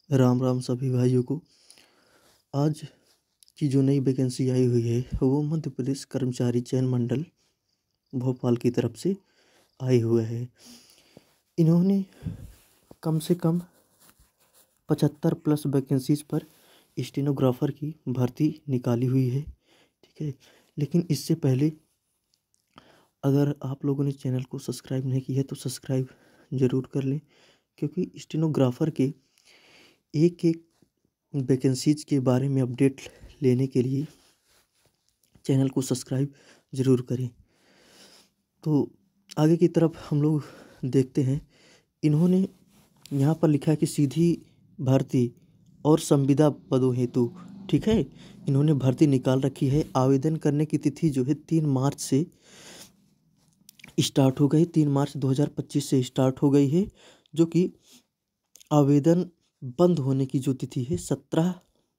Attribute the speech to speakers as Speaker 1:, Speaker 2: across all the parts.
Speaker 1: राम राम सभी भाइयों को। आज की जो नई वैकेंसी आई हुई है वो मध्य प्रदेश कर्मचारी चयन मंडल भोपाल की तरफ से आई हुआ है। इन्होंने कम से कम 75 प्लस वैकेंसीज पर स्टेनोग्राफर की भर्ती निकाली हुई है। ठीक है, लेकिन इससे पहले अगर आप लोगों ने चैनल को सब्सक्राइब नहीं किया है तो सब्सक्राइब ज़रूर कर लें, क्योंकि स्टेनोग्राफर के एक एक वैकेंसीज के बारे में अपडेट लेने के लिए चैनल को सब्सक्राइब ज़रूर करें। तो आगे की तरफ हम लोग देखते हैं। इन्होंने यहाँ पर लिखा है कि सीधी भर्ती और संविदा पदों हेतु, ठीक है, इन्होंने भर्ती निकाल रखी है। आवेदन करने की तिथि जो है 3 मार्च से स्टार्ट हो गई, 3 मार्च 2025 से स्टार्ट हो गई है, जो कि आवेदन बंद होने की जो तिथि है 17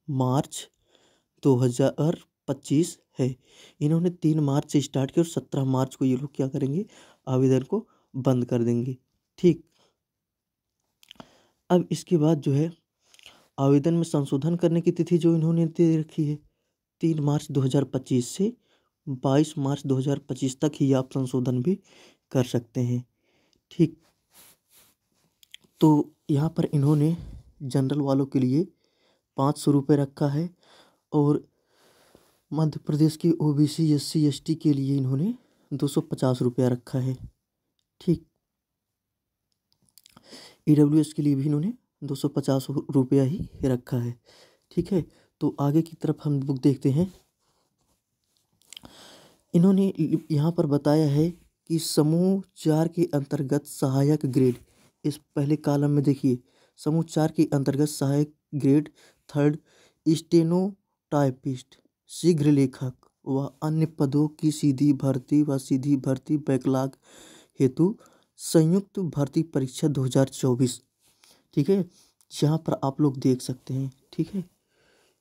Speaker 1: मार्च 2025 है। इन्होंने 3 मार्च से स्टार्ट किया और 17 मार्च को ये लोग क्या करेंगे, आवेदन को बंद कर देंगे। ठीक, अब इसके बाद जो है आवेदन में संशोधन करने की तिथि जो इन्होंने दे रखी है 3 मार्च 2025 से 22 मार्च 2025 तक ही आप संशोधन भी कर सकते हैं। ठीक, तो यहाँ पर इन्होंने जनरल वालों के लिए 500 रुपये रखा है और मध्य प्रदेश की ओबीसी SC ST के लिए इन्होंने 250 रुपया रखा है। ठीक, EWS के लिए भी इन्होंने 250 रुपया ही रखा है। ठीक है, तो आगे की तरफ हम लोग देखते हैं। इन्होंने यहाँ पर बताया है कि समूह 4 के अंतर्गत सहायक ग्रेड, इस पहले कॉलम में देखिए, समूह 4 के अंतर्गत सहायक ग्रेड 3 स्टेनोटाइपिस्ट, शीघ्र लेखक व अन्य पदों की सीधी भर्ती बैकलॉग हेतु संयुक्त भर्ती परीक्षा 2024। ठीक है, यहाँ पर आप लोग देख सकते हैं। ठीक है,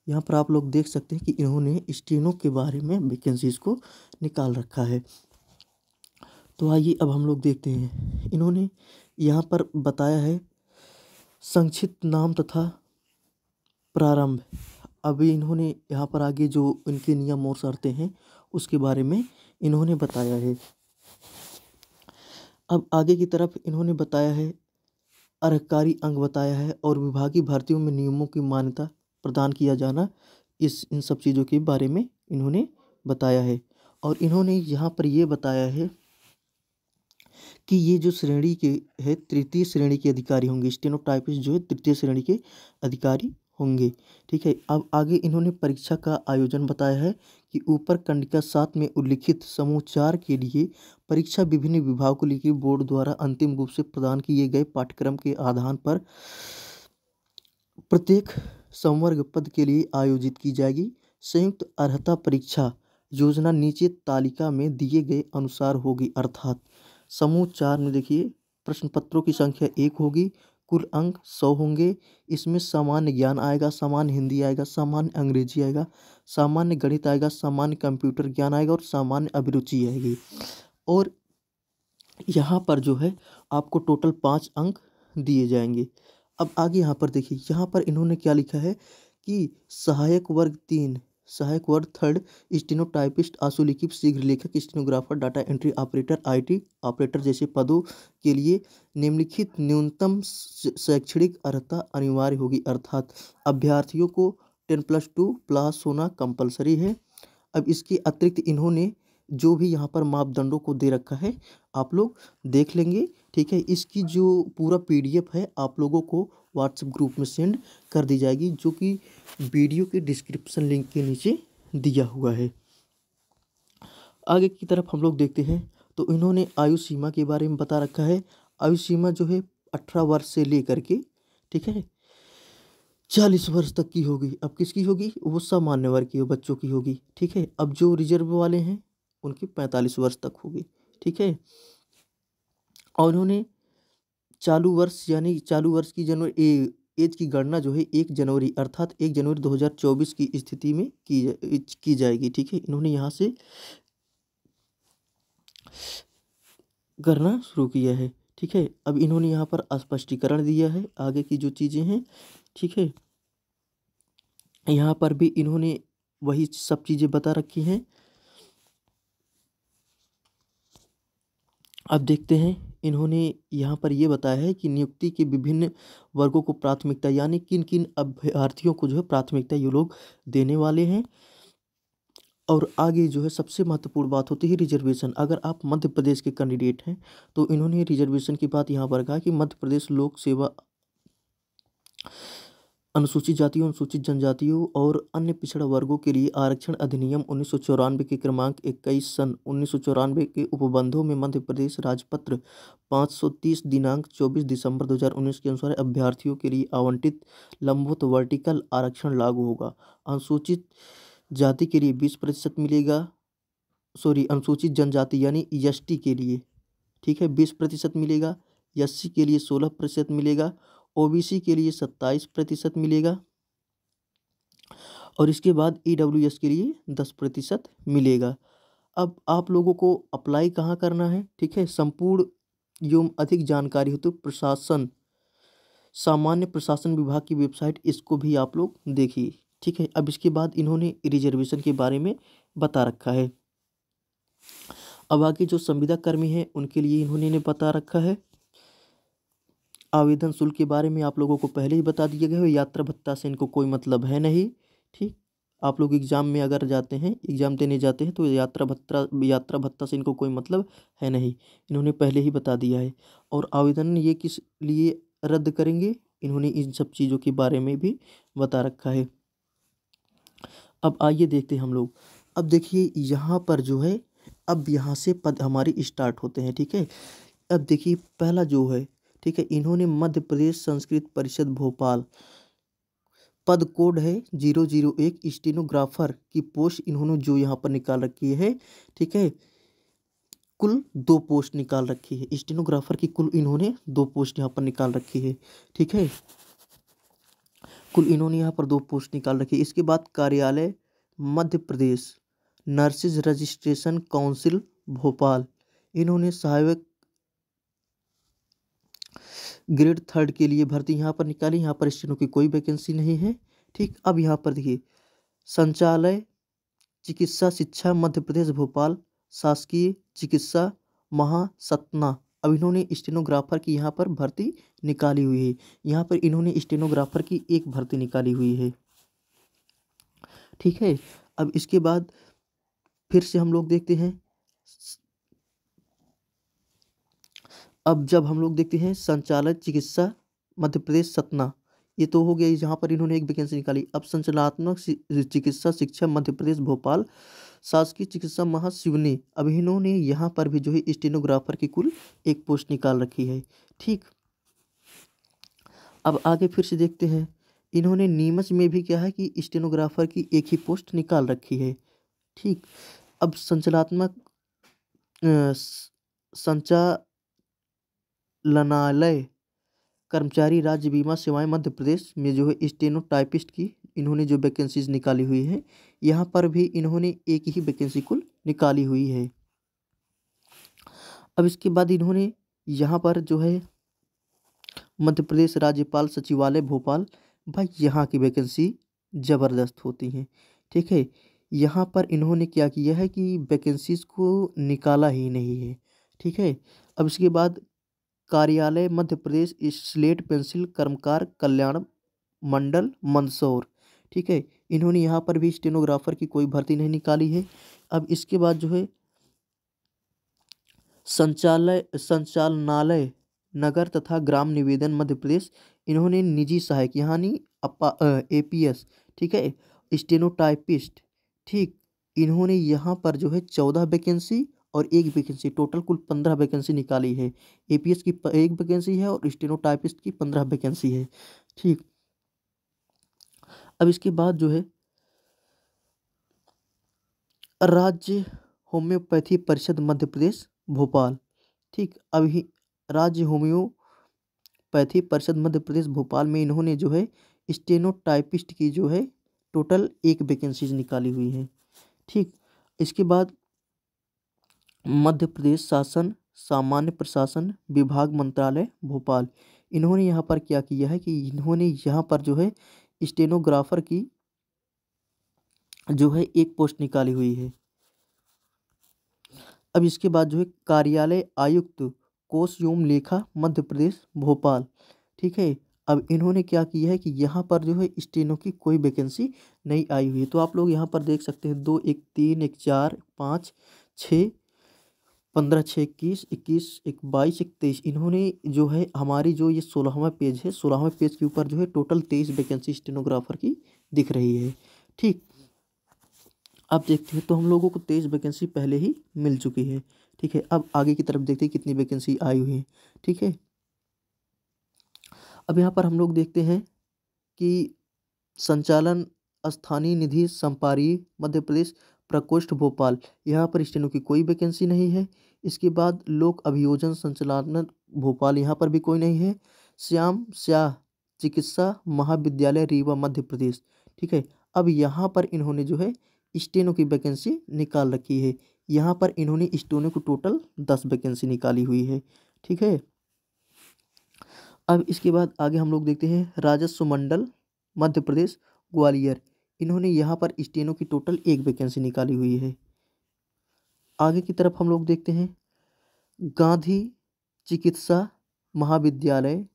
Speaker 1: यहाँ पर आप लोग देख सकते हैं कि इन्होंने स्टेनो के बारे में वैकेंसीज को निकाल रखा है। तो आइए अब हम लोग देखते हैं। इन्होंने यहाँ पर बताया है संक्षिप्त नाम तथा प्रारंभ। अभी इन्होंने यहाँ पर आगे जो इनके नियम और शर्तें हैं उसके बारे में इन्होंने बताया है। अब आगे की तरफ इन्होंने बताया है अर्हकारी अंग बताया है और विभागीय भर्तियों में नियमों की मान्यता प्रदान किया जाना, इन सब चीज़ों के बारे में इन्होंने बताया है। और इन्होंने यहाँ पर ये बताया है कि ये जो श्रेणी के है तृतीय श्रेणी के अधिकारी होंगे, स्टेनोटाइपिस्ट जो है तृतीय श्रेणी के अधिकारी होंगे। ठीक है, अब आगे इन्होंने परीक्षा का आयोजन बताया है कि ऊपर कंडिका 7 में उल्लिखित समूह 4 के लिए परीक्षा विभिन्न विभागों को लेकर बोर्ड द्वारा अंतिम रूप से प्रदान किए गए पाठ्यक्रम के आधार पर प्रत्येक संवर्ग पद के लिए आयोजित की जाएगी। संयुक्त अर्हता परीक्षा योजना नीचे तालिका में दिए गए अनुसार होगी, अर्थात समूह 4 में देखिए प्रश्न पत्रों की संख्या 1 होगी, कुल अंक 100 होंगे। इसमें सामान्य ज्ञान आएगा, सामान्य हिंदी आएगा, सामान्य अंग्रेजी आएगा, सामान्य गणित आएगा, सामान्य कंप्यूटर ज्ञान आएगा और सामान्य अभिरुचि आएगी। और यहाँ पर जो है आपको टोटल 5 अंक दिए जाएंगे। अब आगे यहाँ पर देखिए, यहाँ पर इन्होंने क्या लिखा है कि सहायक वर्ग 3, सहायक वर्ग 3 स्टेनोटाइपिस्ट, आशुलिपिक, शीघ्र लेखक, stenographer, data entry operator, IT operator जैसे पदों के लिए निम्नलिखित न्यूनतम शैक्षणिक अर्हता अनिवार्य होगी, अर्थात अभ्यर्थियों को 10+2 पास होना कंपलसरी है। अब इसके अतिरिक्त इन्होंने जो भी यहाँ पर मापदंडों को दे रखा है आप लोग देख लेंगे। ठीक है, इसकी जो पूरा PDF है आप लोगों को व्हाट्सएप ग्रुप में सेंड कर दी जाएगी, जो कि वीडियो के डिस्क्रिप्शन लिंक के नीचे दिया हुआ है। आगे की तरफ हम लोग देखते हैं। तो इन्होंने आयु सीमा के बारे में बता रखा है। आयु सीमा जो है 18 वर्ष से लेकर के, ठीक है, 40 वर्ष तक की होगी। अब किसकी होगी, वो सामान्य वर्ग की बच्चों की होगी। ठीक है, अब जो रिजर्व वाले हैं उनकी 45 वर्ष तक होगी। ठीक है, और उन्होंने चालू वर्ष यानी चालू वर्ष की एज की गणना जो है 1 जनवरी अर्थात 1 जनवरी 2024 की स्थिति में की जाएगी। ठीक है, इन्होंने यहाँ से करना शुरू किया है। ठीक है, अब इन्होंने यहाँ पर स्पष्टीकरण दिया है आगे की जो चीज़ें हैं। ठीक है, यहाँ पर भी इन्होंने वही सब चीज़ें बता रखी हैं। अब देखते हैं इन्होंने यहाँ पर ये बताया है कि नियुक्ति के विभिन्न वर्गों को प्राथमिकता, यानी किन किन अभ्यर्थियों को जो है प्राथमिकता ये लोग देने वाले हैं। और आगे जो है सबसे महत्वपूर्ण बात होती है रिजर्वेशन। अगर आप मध्य प्रदेश के कैंडिडेट हैं तो इन्होंने रिजर्वेशन की बात यहाँ पर कहा कि मध्य प्रदेश लोक सेवा अनुसूचित जातियों, अनुसूचित जनजातियों और अन्य पिछड़ा वर्गों के लिए आरक्षण अधिनियम 1994 के क्रमांक 21 सन 1994 के उपबंधों में मध्य प्रदेश राजपत्र 530 दिनांक 24 दिसंबर 2019 के अनुसार अभ्यर्थियों के लिए आवंटित लंबवत वर्टिकल आरक्षण लागू होगा। अनुसूचित जाति के लिए 20% मिलेगा, अनुसूचित जनजाति यानी एसटी के लिए, ठीक है, 20% मिलेगा, एससी के लिए 16% मिलेगा, ओबीसी के लिए 27% मिलेगा और इसके बाद ईडब्ल्यूएस के लिए 10% मिलेगा। अब आप लोगों को अप्लाई कहाँ करना है, ठीक है, संपूर्ण एवं अधिक जानकारी हेतु सामान्य प्रशासन विभाग की वेबसाइट, इसको भी आप लोग देखिए, ठीक है। अब इसके बाद इन्होंने रिजर्वेशन के बारे में बता रखा है। अब आगे जो संविदा कर्मी हैं उनके लिए इन्होंने बता रखा है। आवेदन शुल्क के बारे में आप लोगों को पहले ही बता दिया गया है। यात्रा भत्ता से इनको कोई मतलब है नहीं, ठीक। आप लोग एग्जाम में अगर जाते हैं, एग्जाम देने जाते हैं तो यात्रा भत्ता से इनको कोई मतलब है नहीं, इन्होंने पहले ही बता दिया है। और आवेदन ये किस लिए रद्द करेंगे, इन्होंने इन सब चीज़ों के बारे में भी बता रखा है। अब आइए देखते हैं हम लोग। अब देखिए यहाँ पर जो है, अब यहाँ से पद हमारे स्टार्ट होते हैं, ठीक है। अब देखिए पहला जो है, ठीक है, इन्होंने मध्य प्रदेश संस्कृत परिषद भोपाल, पद कोड है 001, स्टेनोग्राफर की पोस्ट इन्होंने जो यहाँ पर निकाल रखी है, ठीक है, कुल 2 पोस्ट निकाल रखी है। स्टेनोग्राफर की कुल इन्होंने 2 पोस्ट यहाँ पर निकाल रखी है, ठीक है, कुल इन्होंने यहाँ पर 2 पोस्ट निकाल रखी है। इसके बाद कार्यालय Madhya Pradesh nurses registration council Bhopal, इन्होंने सहायक ग्रेड 3 के लिए भर्ती यहाँ पर निकाली। यहाँ पर स्टेनो की कोई वैकेंसी नहीं है, ठीक। अब यहाँ पर देखिए संचालय चिकित्सा शिक्षा मध्य प्रदेश भोपाल, शासकीय चिकित्सा महासतना, अब इन्होंने स्टेनोग्राफर की यहाँ पर भर्ती निकाली हुई है। यहाँ पर इन्होंने स्टेनोग्राफर की एक भर्ती निकाली हुई है, ठीक है। अब इसके बाद फिर से हम लोग देखते हैं, अब जब हम लोग देखते हैं संचालक चिकित्सा मध्य प्रदेश सतना, ये तो हो गया यहाँ पर इन्होंने एक वैकेंसी निकाली। अब संचालनात्मक चिकित्सा शिक्षा मध्य प्रदेश भोपाल, शासकीय चिकित्सा महासिवनी, अब इन्होंने यहाँ पर भी जो है स्टेनोग्राफर की कुल एक पोस्ट निकाल रखी है, ठीक। अब आगे फिर से देखते हैं, इन्होंने नीमच में भी क्या है कि स्टेनोग्राफर की एक ही पोस्ट निकाल रखी है, ठीक। अब संचालनात्मक संचालनालय कर्मचारी राज्य बीमा सेवाएं मध्य प्रदेश में जो है स्टेनो टाइपिस्ट की इन्होंने जो वैकेंसीज निकाली हुई है, यहाँ पर भी इन्होंने एक ही वैकेंसी कुल निकाली हुई है। अब इसके बाद इन्होंने यहाँ पर जो है मध्य प्रदेश राज्यपाल सचिवालय भोपाल, भाई यहाँ की वैकेंसी ज़बरदस्त होती हैं, ठीक है। यहाँ पर इन्होंने क्या किया है कि वैकेंसीज को निकाला ही नहीं है, ठीक है। अब इसके बाद कार्यालय मध्य प्रदेश स्लेट पेंसिल कर्मकार कल्याण मंडल मंदसौर, ठीक है, इन्होंने यहाँ पर भी स्टेनोग्राफर की कोई भर्ती नहीं निकाली है। अब इसके बाद जो है संचालनालय नगर तथा ग्राम निवेदन मध्य प्रदेश, इन्होंने निजी सहायक यानी एपीएस, ठीक है, स्टेनोटाइपिस्ट, ठीक, इन्होंने यहाँ पर जो है 14 वैकेंसी और एक वैकेंसी, टोटल कुल 15 वैकेंसी निकाली है। एपीएस की एक वैकेंसी है और स्टेनोटाइपिस्ट की 15 वैकेंसी है, ठीक। अब इसके बाद जो है राज्य होम्योपैथी परिषद मध्य प्रदेश भोपाल, ठीक। अभी राज्य होम्योपैथी परिषद मध्य प्रदेश भोपाल में इन्होंने जो है स्टेनोटाइपिस्ट की जो है टोटल एक वैकेंसीज निकाली हुई है, ठीक। इसके बाद मध्य प्रदेश शासन सामान्य प्रशासन विभाग मंत्रालय भोपाल, इन्होंने यहाँ पर क्या किया है कि इन्होंने यहाँ पर जो है स्टेनोग्राफर की जो है एक पोस्ट निकाली हुई है। अब इसके बाद जो है कार्यालय आयुक्त कोष एवं लेखा मध्य प्रदेश भोपाल, ठीक है। अब इन्होंने क्या किया है कि यहाँ पर जो है स्टेनो की कोई वैकेंसी नहीं आई हुई है। तो आप लोग यहाँ पर देख सकते हैं 2 1 3 1 4 5 6 15 6 21 21 1 22 1 23 इन्होंने जो है हमारी जो ये 16वां पेज है, 16वें पेज के ऊपर जो है टोटल 23 वैकेंसी स्टेनोग्राफर की दिख रही है, ठीक। अब देखते हैं तो हम लोगों को 23 वैकेंसी पहले ही मिल चुकी है, ठीक है। अब आगे की तरफ देखते हैं कितनी वैकेंसी आई हुई है, ठीक है। अब यहाँ पर हम लोग देखते हैं कि संचालन स्थानीय निधि संपारी मध्य प्रदेश प्रकोष्ठ भोपाल, यहाँ पर स्टेनो की कोई वैकेंसी नहीं है। इसके बाद लोक अभियोजन संचालन भोपाल, यहाँ पर भी कोई नहीं है। श्याम शाह चिकित्सा महाविद्यालय रीवा मध्य प्रदेश, ठीक है। अब यहाँ पर इन्होंने जो है स्टेनो की वैकेंसी निकाल रखी है। यहाँ पर इन्होंने स्टेनो को टोटल 10 वैकेंसी निकाली हुई है, ठीक है। अब इसके बाद आगे हम लोग देखते हैं राजस्व मंडल मध्य प्रदेश ग्वालियर, इन्होंने यहाँ पर स्टेनो की टोटल 1 वैकेंसी निकाली हुई है। आगे की तरफ हम लोग देखते हैं गांधी चिकित्सा महाविद्यालय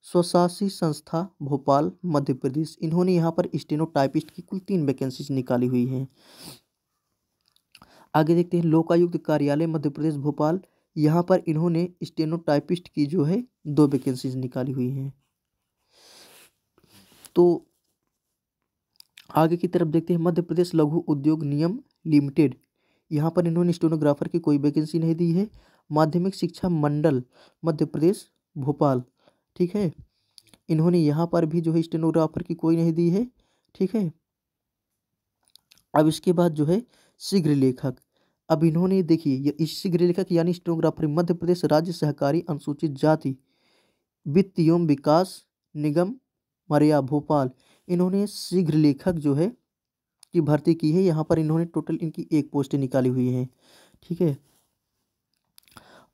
Speaker 1: स्वशासी संस्था भोपाल मध्य प्रदेश, इन्होंने यहाँ पर स्टेनो टाइपिस्ट की कुल 3 वैकेंसीज निकाली हुई हैं। आगे देखते हैं लोकायुक्त कार्यालय मध्य प्रदेश भोपाल, यहाँ पर इन्होंने स्टेनो टाइपिस्ट की जो है 2 वैकेंसीज निकाली हुई हैं। तो आगे की तरफ देखते हैं मध्य प्रदेश लघु उद्योग निगम लिमिटेड, यहाँ पर इन्होंने स्टेनोग्राफर की कोई वैकेंसी नहीं दी है। माध्यमिक शिक्षा मंडल मध्य प्रदेश भोपाल, ठीक है, इन्होंने यहाँ पर भी जो है स्टेनोग्राफर की कोई नहीं दी है, ठीक है। अब इसके बाद जो है शीघ्र लेखक, अब इन्होंने देखिए ये इस शीघ्र लेखक यानी स्टेनोग्राफर मध्य प्रदेश राज्य सहकारी अनुसूचित जाति वित्त एवं विकास निगम मरिया भोपाल, इन्होंने शीघ्र लेखक जो है की भर्ती की है। यहाँ पर इन्होंने टोटल इनकी 1 पोस्ट निकाली हुई है, ठीक है।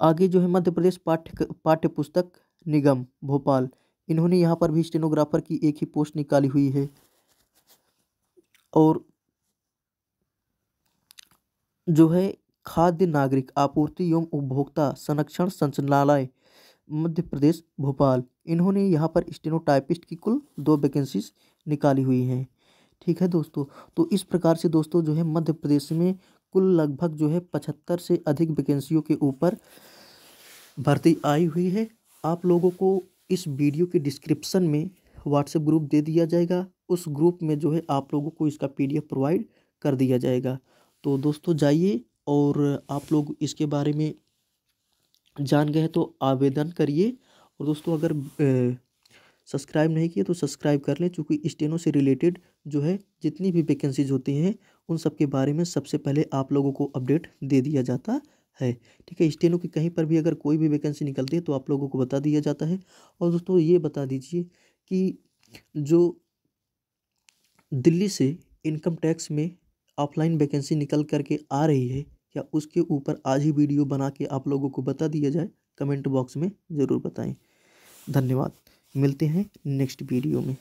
Speaker 1: आगे जो है मध्य प्रदेश पाठ्य पुस्तक निगम भोपाल, इन्होंने यहाँ पर भी स्टेनोग्राफर की 1 ही पोस्ट निकाली हुई है। और जो है खाद्य नागरिक आपूर्ति एवं उपभोक्ता संरक्षण संचालनालय मध्य प्रदेश भोपाल, इन्होंने यहाँ पर स्टेनोटाइपिस्ट की कुल 2 वैकेंसीज निकाली हुई हैं, ठीक है दोस्तों। तो इस प्रकार से दोस्तों जो है मध्य प्रदेश में कुल लगभग जो है 75 से अधिक वैकेंसियों के ऊपर भर्ती आई हुई है। आप लोगों को इस वीडियो के डिस्क्रिप्शन में व्हाट्सएप ग्रुप दे दिया जाएगा, उस ग्रुप में जो है आप लोगों को इसका PDF प्रोवाइड कर दिया जाएगा। तो दोस्तों जाइए और आप लोग इसके बारे में जान गए तो आवेदन करिए। और दोस्तों अगर सब्सक्राइब नहीं किए तो सब्सक्राइब कर लें, क्योंकि स्टेनो से रिलेटेड जो है जितनी भी वैकेंसीज होती हैं उन सब के बारे में सबसे पहले आप लोगों को अपडेट दे दिया जाता है, ठीक है। स्टेनो की कहीं पर भी अगर कोई भी वैकेंसी निकलती है तो आप लोगों को बता दिया जाता है। और दोस्तों ये बता दीजिए कि जो दिल्ली से इनकम टैक्स में ऑफलाइन वैकेंसी निकल करके आ रही है, क्या उसके ऊपर आज ही वीडियो बना के आप लोगों को बता दिया जाए, कमेंट बॉक्स में ज़रूर बताएं। धन्यवाद, मिलते हैं नेक्स्ट वीडियो में।